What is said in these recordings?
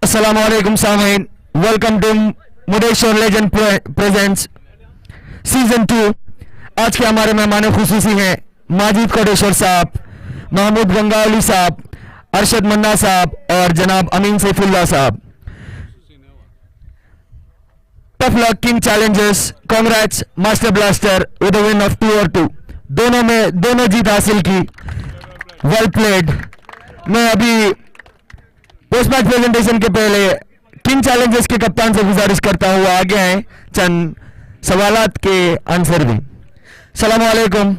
Assalamualaikum Samain. Welcome to Mudeshwar legend presents season 2। आज के हमारे मेहमान खुसूसी हैं माजिद कोटेश्वर साहब, महमूद गंगावली साहब, अरशद मन्ना साहब और जनाब अमीन सैफुल्लाह साहब। Tough luck king Challengers, congrats master blaster with a win of 2-2। दोनों जीत हासिल की। Well played. मैं अभी पोस्ट मैच प्रेजेंटेशन के पहले किंग चैलेंजर्स के कप्तान से गुजारिश करता हूँ आगे आए चंद सवालात के आंसर दें। सलाम वालेकुम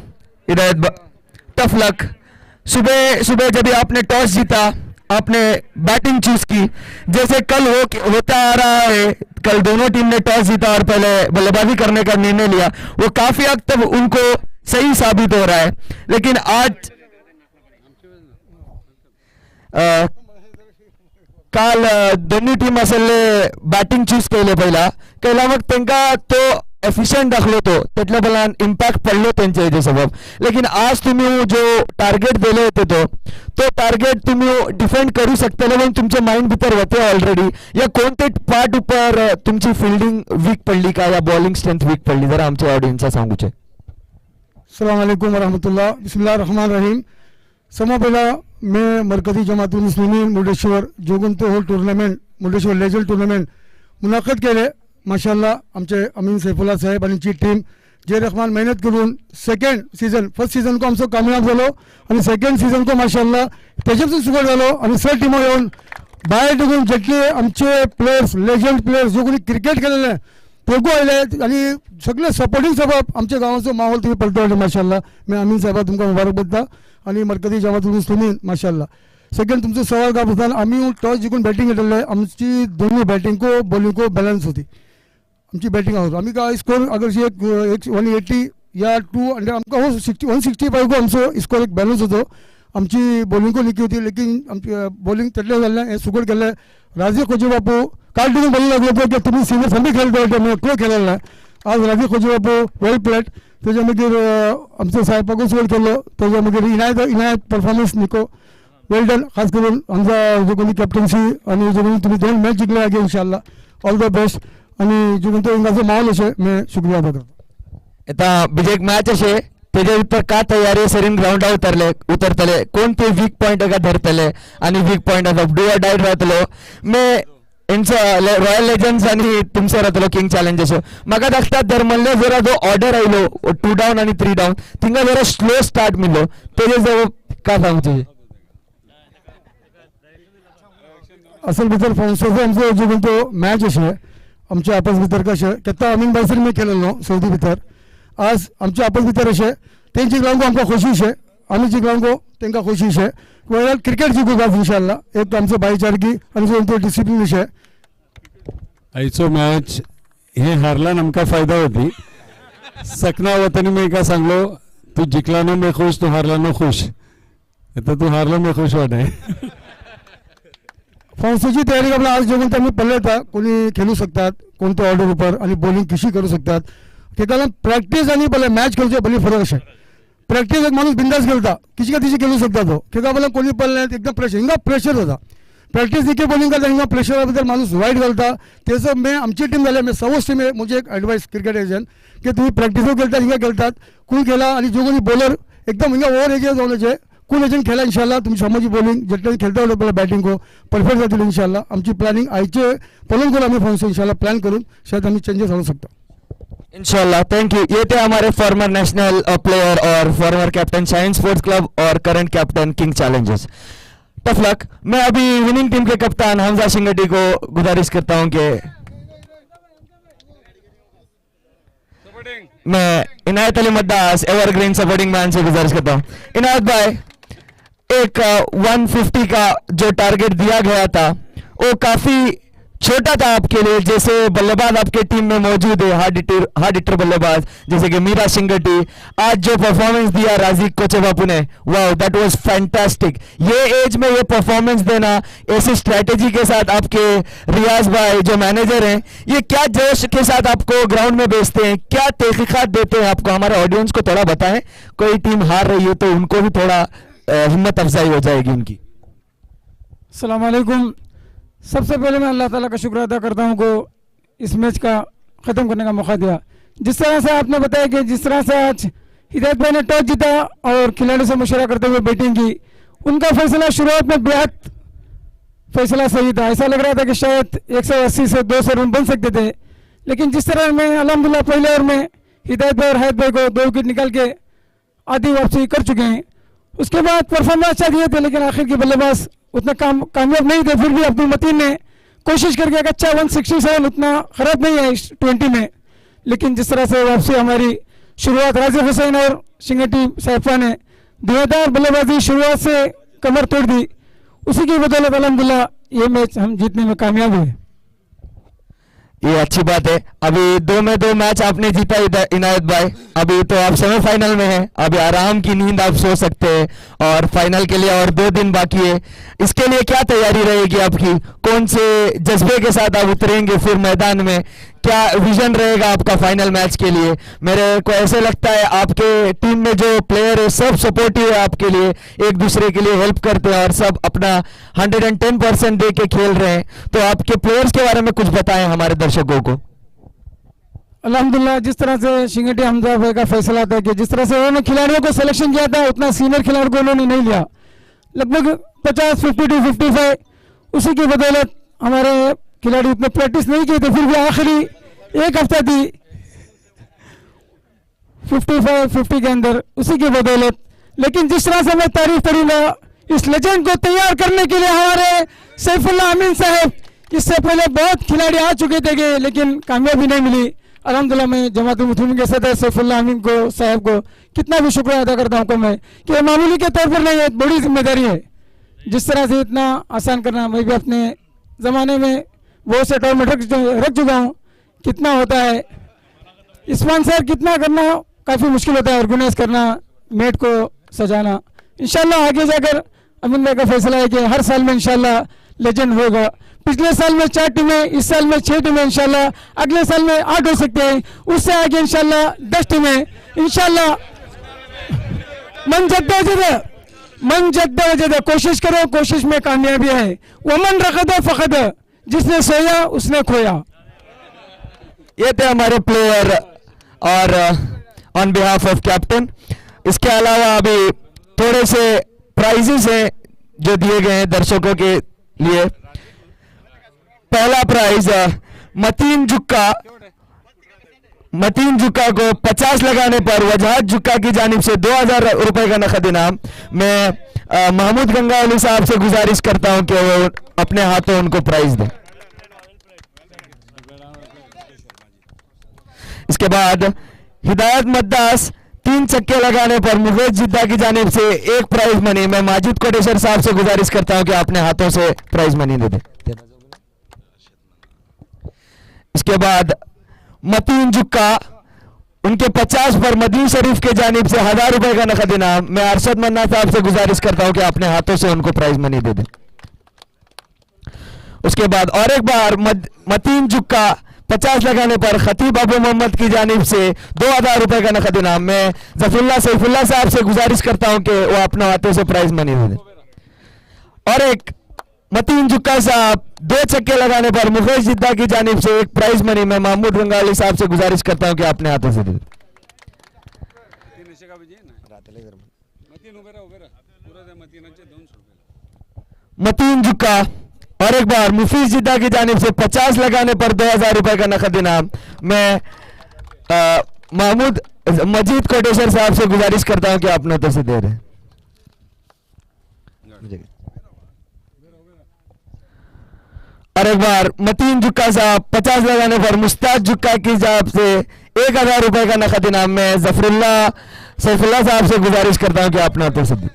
हिदायत। Tough luck. सुबह जब आपने टॉस जीता, आपने बैटिंग चूज की, जैसे कल होता आ रहा है, कल दोनों टीम ने टॉस जीता और पहले बल्लेबाजी करने का निर्णय लिया, वो काफी हद तक उनको सही साबित हो रहा है। लेकिन आज काल दोन्ही टीम असले बॅटिंग चूज केले पहिला मग त्यांना तो एफिशियंट दाखलो त्यातल्या बलान इम्पॅक्ट पडलो त्यांच्या याच्यासोबत। लेकिन आज तुम्ही जो टार्गेट दिले होते तो टार्गेट तुम्ही डिफेंड करू शकता पण तुमच्या माइंड भीतर होते ऑलरेडी, या कोणते पार्ट ऊपर तुमची फील्डिंग वीक पडली का या बॉलिंग स्ट्रेंथ वीक पडली, जरा आमच्या ऑडियन्सला सांगूचे। अस्सलाम वालेकुम वरहमतुल्लाह। बिस्मिल्लाहिर रहमानिर रहीम। समा पहिला मैं मरकजी जमातुल मुस्लिमीन मुर्डेश्वर जोगुंतो हो टूर्नामेंट मुर्डेश्वर लेजंड टूर्नामेंट मुनाखत केले। माशाल्लाह आमचे अमीन सैफुल्लाह साहेब आणि टीम जे रहमान मेहनत करून सेकंड सीजन, फर्स्ट सीजन को आमचो कामयाब झालो आणि सेकंड सीजन को माशाल्लाह त्याच्यापासून सुगड झालो आणि सर टीम येऊन बाहेर निघून जेटले आमचे प्लेयर्स लेजंड प्लेयर्स जो कोणी क्रिकेट खेळले तेगो आयले आणि सगळे सपोर्टिंग सबब आमच्या गावाचो माहोल तुम्ही पलटवले माशाल्लाह। मैं अमीन साहेब तुमका मुबारक देता आणि मरकजी जमातुल मुस्लिमीन माशाल्लाह। सेकंड तुमचं सवाल का बद्दल आम्ही टॉस जिंकून बॅटिंग घेतले, आमची दोन्ही बॅटिंग को बॉलिंग को बॅलन्स होती। आमची बॅटिंग आहोत आम्ही का स्कोर अगर एक 180 या 200 आमका हो 165 को आमचो स्कोर एक बॅलन्स होतो। आमची बॉलिंग को लिखी होती लेकिन आमची बॉलिंग तटले झाले हे सुगड केले। राजे खोजे बापू काल तुम्ही बोलू लागले होते की तुम्ही सिनियर संधी खेळतो होते, मी तो खेळलेला नाही। आज राजे खोजे बापू वेल प्लेट त्याच्यामध्ये आमचं साहेबांनी सुगड केलं, त्याच्यामध्ये इनायत परफॉर्मन्स निको वेल डन। खास करून आमचा जो कोणी कॅप्टन्सी आणि जो कोणी तुम्ही 2 मॅच जिंकले आगे इंशाल्लाह ऑल द बेस्ट आणि जो कोणतो इंगाचा माहोल असे मैं शुक्रिया अदा करतो। आता बीजे एक मॅच असे त्याच्या ऊपर का तयारी सरीन ग्राउंड उतरतले कोणते वीक पॉइंट का धरतले आणि वीक पॉइंट ऑफ डू और डाय राहतलो। मैं रॉयल लेजेंड्स आणि तुमचे राहतलो किंग चॅलेंजर्स म्हाका दिसता धर्मल्ले जरा जो ऑर्डर आयलो 2 डाऊन आणि 3 डाऊन थिंगा जरा स्लो स्टार्ट मिळलो, तेजे जवळ का सांगूचे असल भितर फ्रांसचो आमचो जो कोणतो मॅच असे आमच्या आपस भितर कशे केत्ता अमीन बायसर मी खेळलो सौदी भितर। आज आमच्या आपस भितर असे ते जिंकलांक आमकां खोशी शे, आमी जिंकलांक तांकां खोशी शे। वेळार क्रिकेट जिंकूंक आज इंशाल्लाह एक आमचो भाईचारगी आणि जो तो डिसिप्लिन असे। आयचो मॅच हे हारला आमकां फायदा होती। सकना वतनी मी का सांगलो तू जिंकला नो मैं खुश, तू हारला नो खुश। आता तू हारला मैं खुश वाटे। फ्रांसची तयारी आपला आज जो कोणते आम्ही पडले था कोणी खेळू शकतात कोणत्या ऑर्डर ऊपर आणि बॉलिंग कशी करू शकतात ते कारण प्रॅक्टिस आणि पहिले मॅच खेळचे भले फरक असे। प्रॅक्टिस एक माणूस बिंदास खेळता किसी का तिची खेळू शकता तो खेळा बोला कोणी पडले एकदम प्रेशर हिंगा प्रेशर होता। प्रॅक्टिस देखील बॉलिंग करता हिंगा प्रेशरबद्दल माणूस वाईट घालता त्याचं मैं आमची टीम झाली मैं सवस टीम म्हणजे एक ॲडवाइस क्रिकेट एजंट की तुम्ही प्रॅक्टिसवर खेळता हिंगा खेळतात कोण खेळा आणि जो कोणी बॉलर एकदम हिंगा ओव्हर एज जाऊन जे कोण एजंट खेळा इंशाल्लाह तुमची समाजी बॉलिंग जेटले खेळता होते पहिले बॅटिंग को परफेक्ट जातील इंशाल्लाह। आमची प्लॅनिंग आयचे पलून करून आम्ही फ्रांस इंशाल्लाह प्लॅन करून शायद आम्ही चेंजेस आणू शकतो इंशाल्लाह। Thank you. ये थे हमारे फॉर्मर नेशनल प्लेयर और former captain shine sports club और current captain king challengers. Tough luck. मैं अभी विनिंग टीम के कप्तान हमजा सिंगटी को गुजारिश करता हूं कि मैं इनायत अली मद्दास एवरग्रीन सपोर्टिंग मैन से गुजारिश करता हूं। इनायत भाई, एक 150 का जो टारगेट दिया गया था वो काफी छोटा था आपके लिए, जैसे बल्लेबाज आपके टीम में मौजूद है, हार्ड हिटर बल्लेबाज जैसे कि मीरा सिंगटी, आज जो परफॉर्मेंस दिया राजीक कोचे बापू ने, वाह दैट वाज फैंटास्टिक। ये एज में ये परफॉर्मेंस देना, ऐसी स्ट्रेटेजी के साथ आपके रियाज भाई जो मैनेजर हैं, ये क्या जोश के साथ आपको ग्राउंड में भेजते हैं, क्या तहकीकात देते हैं आपको, हमारे ऑडियंस को थोड़ा बताएं। कोई टीम हार रही है तो उनको भी थोड़ा हिम्मत अफजाई हो जाएगी उनकी। अस्सलाम वालेकुम। सबसे पहले मैं अल्लाह ताला का शुक्र अदा करता हूँ को इस मैच का ख़त्म करने का मौका दिया। जिस तरह से आपने बताया कि जिस तरह से आज हिदायत भाई ने टॉस जीता और खिलाड़ियों से मशवरा करते हुए बैटिंग की, उनका फैसला शुरुआत में बेहद फैसला सही था। ऐसा लग रहा था कि शायद 180 से 200 रन बन सकते थे, लेकिन जिस तरह में अल्हम्दुलिल्लाह पहले ओवर में हिदायत भाई और हैदर भाई को 2 विकेट निकाल के आधी वापसी कर चुके हैं। उसके बाद परफॉर्मेंस अच्छा दिए थे, लेकिन आखिर के बल्लेबाज उतना कामयाब नहीं थे। फिर भी अब्दुल मतीन ने कोशिश करके एक अच्छा 167 उतना ख़राब नहीं है इस 20 में, लेकिन जिस तरह से वापसी हमारी शुरुआत राजिक हुसैन और सिंगटी साहिबा ने धुआंधार बल्लेबाजी शुरुआत से कमर तोड़ दी, उसी की बदौलत अल्हम्दुलिल्लाह ये मैच हम जीतने में कामयाब हुए। ये अच्छी बात है। अभी 2 में 2 मैच आपने जीता इनायत भाई, अभी तो आप सेमीफाइनल में हैं, अभी आराम की नींद आप सो सकते हैं और फाइनल के लिए और 2 दिन बाकी है। इसके लिए क्या तैयारी रहेगी आपकी, कौन से जज्बे के साथ आप उतरेंगे फिर मैदान में, क्या विजन रहेगा आपका फाइनल मैच के लिए? मेरे को ऐसे लगता है आपके टीम में जो प्लेयर है सब सपोर्टिव है आपके लिए, एक दूसरे के लिए हेल्प करते हैं और सब अपना 110% दे के खेल रहे हैं। तो आपके प्लेयर्स के बारे में कुछ बताएं हमारे दर्शकों को। अल्हम्दुलिल्लाह जिस तरह से शिंगटी हमजा भाई का फैसला था कि जिस तरह से उन्होंने खिलाड़ियों को सिलेक्शन किया था, उतना सीनियर खिलाड़ियों को उन्होंने नहीं लिया, लगभग 50-52 55, उसी की बदौलत हमारे खिलाड़ी उतने प्रैक्टिस नहीं किए थे, फिर भी आखिरी एक हफ्ता थी 55-50 के अंदर, उसी की बदौलत। लेकिन जिस तरह से मैं तारीफ करूंगा इस लेजेंड को तैयार करने के लिए हमारे सैफुल्लाह अमीन साहब, इससे पहले बहुत खिलाड़ी आ चुके थे लेकिन कामयाबी नहीं मिली। अल्हम्दुलिल्लाह मैं जमातुल मुस्लिमीन के सदर सैफुल्लाह अमीन को साहब को कितना भी शुक्रिया अदा करता हूँ मैं कि मामूली के तौर पर नहीं है, बड़ी जिम्मेदारी है। जिस तरह से इतना आसान करना, मैं भी अपने ज़माने में बहुत से टूर्नामेंट रख चुका हूँ, कितना होता है स्पॉन्सर कितना करना काफ़ी मुश्किल होता है, ऑर्गेनाइज करना, मेट को सजाना। इंशाल्लाह आगे जाकर अमीन भाई का फैसला है कि हर साल में इंशाल्लाह लेजेंड होगा। पिछले साल में 4 टीमें, इस साल में 6 टीमें, इंशाल्लाह अगले साल में 8 हो सकते हैं, उससे आगे इंशाल्लाह 10 टीमें इंशाल्लाह। मन जद्दोजहद, कोशिश करो, कोशिश में कामयाबी है। वमन रखद फखद, जिसने सोया उसने खोया। ये थे हमारे प्लेयर और ऑन बिहाफ ऑफ कैप्टन। इसके अलावा अभी थोड़े से प्राइजेस हैं जो दिए गए हैं दर्शकों के लिए। पहला प्राइज मतीन जुक्का को 50 लगाने पर वजहत जुक्का की जानिब से 2000 रुपए का नकद इनाम। मैं महमूद गंगावली साहब से गुजारिश करता हूं कि वो अपने हाथों उनको प्राइज दें। इसके बाद हिदायत मद्दास 3 छक्के लगाने पर मुगेश जिद्दा की जानिब से 1 प्राइज मनी। मैं माजिद कोटेश्वर साहब से गुजारिश करता हूं कि अपने हाथों से प्राइज मनी दे दें। इसके बाद मतीन जुक्का, उनके 50 पर मदीन शरीफ के जानिब से 1000 रुपए का नकद इनाम। मैं अरशद मन्ना साहब से गुजारिश करता हूं कि अपने हाथों से उनको प्राइज मनी दे दें। उसके बाद और एक बार मतीन जुक्का 50 लगाने पर खतीब अबू मोहम्मद की जानिब से 2000 रुपए का नकद इनाम। मैं जफरुल्लाह सैफुल्लाह साहब से गुजारिश करता हूं कि वो अपने हाथों से प्राइज मनी दे दें। और एक मतीन जुक्का साहब 2 छक्के लगाने पर मुगेश जिद्दा की जानिब से 1 प्राइज मनी। मैं महमूद गंगावली साहब से गुजारिश करता हूं कि अपने हाथों से दे दें। मतीन जुक्का और एक बार मुफीज जिद्दा की जानिब से 50 लगाने पर 2000 रुपए का नकद इनाम। मैं महमूद मजीद कोटेश्वर साहब से गुजारिश करता हूं कि अपने हाथों से दे दें। और एक बार मतीन जुक्का साहब 50 लगाने पर मुस्ताद जुक्का की जानिब से 1000 रुपए का नकद इनाम। मैं जफरुल्लाह सैफुल्लाह साहब से गुजारिश करता हूं कि अपने हाथों से दें।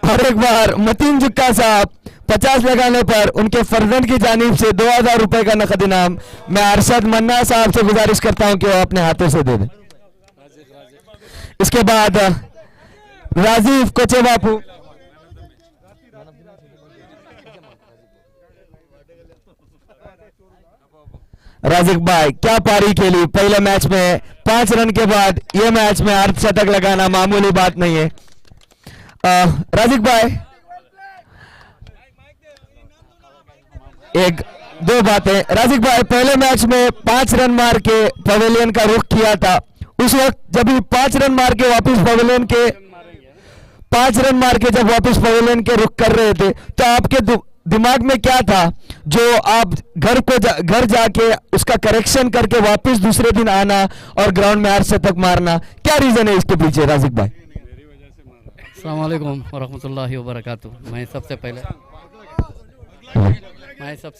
और एक बार मतीन जुक्का साहब 50 लगाने पर उनके फर्जंद की जानिब से 2000 रुपए का नकद इनाम मैं अरशद मन्ना साहब से गुजारिश करता हूं कि वो अपने हाथों से दे दें। इसके बाद राजीव कोचे बापू, राजिक भाई क्या पारी खेली पहले मैच में। 5 रन के बाद ये मैच में अर्धशतक लगाना मामूली बात नहीं है। राजिक भाई, एक दो बातें। राजिक भाई पहले मैच में 5 रन मार के पवेलियन का रुख किया था। उस वक्त जब 5 रन मार के वापस पवेलियन के 5 रन मार के जब वापस पवेलियन के रुख कर रहे थे तो आपके दिमाग में क्या था जो आप घर जाके उसका करेक्शन करके वापस दूसरे दिन आना और ग्राउंड में 8 शतक मारना, क्या रीजन है इसके पीछे राजिक भाई? अस्सलाम वालेकुम वरहमतुल्लाहि वबरकातुहू। मैं सबसे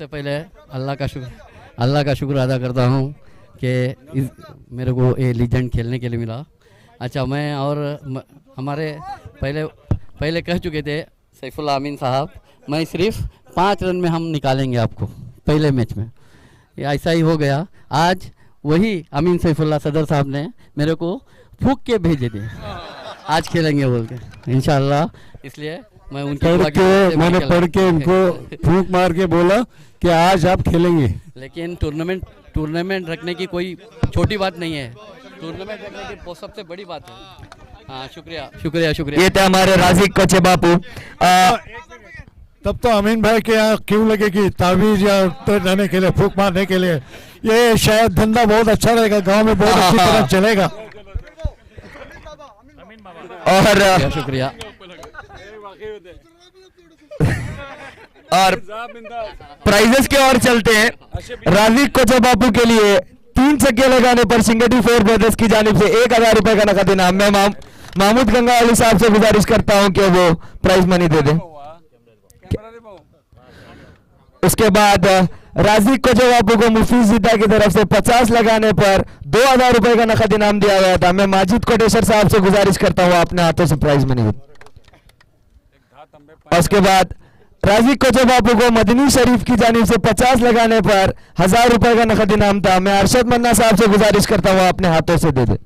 पहले अल्लाह का शुक्र अदा करता हूँ कि मेरे को ये लीजेंड खेलने के लिए मिला। अच्छा, मैं और हमारे पहले कह चुके थे सैफुल्लाह अमीन साहब, मैं सिर्फ 5 रन में हम निकालेंगे आपको पहले मैच में। ये ऐसा ही हो गया। आज वही अमीन सैफुल्लाह सदर साहब ने मेरे को फूक के भेजे थे, आज खेलेंगे बोल के इंशाल्लाह। इसलिए मैं उनके मैंने पढ़ के उनको फूंक मार के बोला कि आज आप खेलेंगे। लेकिन टूर्नामेंट रखने की कोई छोटी बात नहीं है, टूर्नामेंट रखने की बहुत सबसे बड़ी बात है। हाँ, शुक्रिया। ये थे हमारे राजिक कोचे बापू। तब तो अमीन भाई के यहाँ क्यों लगे कि तावीज या तो रहने के लिए फूक मारने के लिए, ये शायद धंधा बहुत अच्छा रहेगा, गांव में बहुत अच्छी तरह चलेगा। और शुक्रिया। और प्राइजेस के और चलते हैं। राजिक कोचे बापू के लिए 3 छक्के लगाने पर सिंगटी 4 ब्रदर्स की जानिब से 1000 रुपए का नकद इनाम। मैं महमूद गंगावाली साहब से गुजारिश करता हूं कि वो प्राइज मनी दे दें। उसके बाद राजिक कोचे बापू को मुफीज जीता की तरफ से 50 लगाने पर 2000 रुपए का नकद इनाम दिया गया था। मैं माजिद कोटेश्वर साहब से गुजारिश करता हूं अपने हाथों से प्राइज मनी दे। उसके बाद राजिक कोचे बापू को मदनी शरीफ की जानिब से 50 लगाने पर 1000 रुपए का नकद इनाम था। मैं अरशद मन्ना साहब से गुजारिश करता हूं अपने हाथों से दे दे।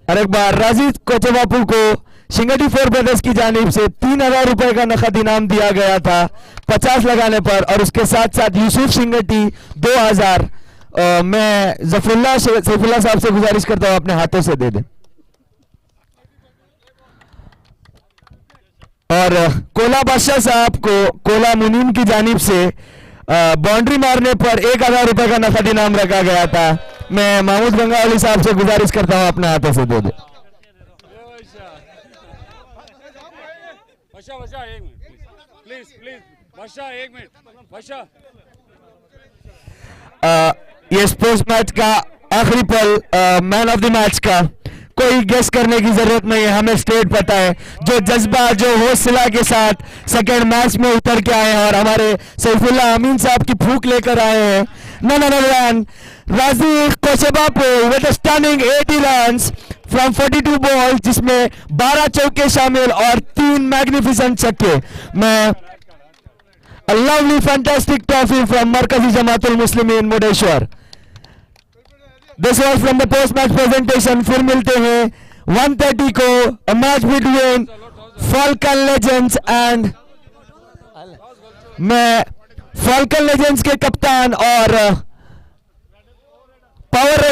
और एक बार राजिक कोचे बापू को सिंगटी 4 ब्रदर्स की जानिब से 3000 रुपए का नकद इनाम दिया गया था 50 लगाने पर, और उसके साथ साथ यूसुफ सिंगटी 2000। मैं सैफुल्लाह साहब से गुजारिश करता हूं अपने हाथों से दे दे। और कोला बादशाह साहब को कोला मुनीम की जानिब से बाउंड्री मारने पर 1000 रुपए का नकद इनाम रखा गया था। मैं महमूद गंगावाली साहब से गुजारिश करता हूं अपने हाथों से दे दे। ये स्पोर्ट्स मैच का आखिरी पल, मैन ऑफ द मैच का कोई गेस करने की जरूरत नहीं है, हमें स्टेट पता है। जो जज्बा, जो हौसला के साथ सेकेंड मैच में उतर के आए हैं और हमारे सैफुल्लाह अमीन साहब की फूंक लेकर आए हैं। नन अदर देन राजिक कोचे बापू with a stunning 80 runs from 42 ball, जिसमें 12 चौके शामिल और 3 मैग्निफिसेंट छक्के। मैं a lovely fantastic trophy from Markazi Jamaatul Muslimin Mudeshwar. This was from the post match presentation. फिर मिलते हैं 1:30 को, a match between Falcon Legends and मैं Falcon Legends के कप्तान और पावर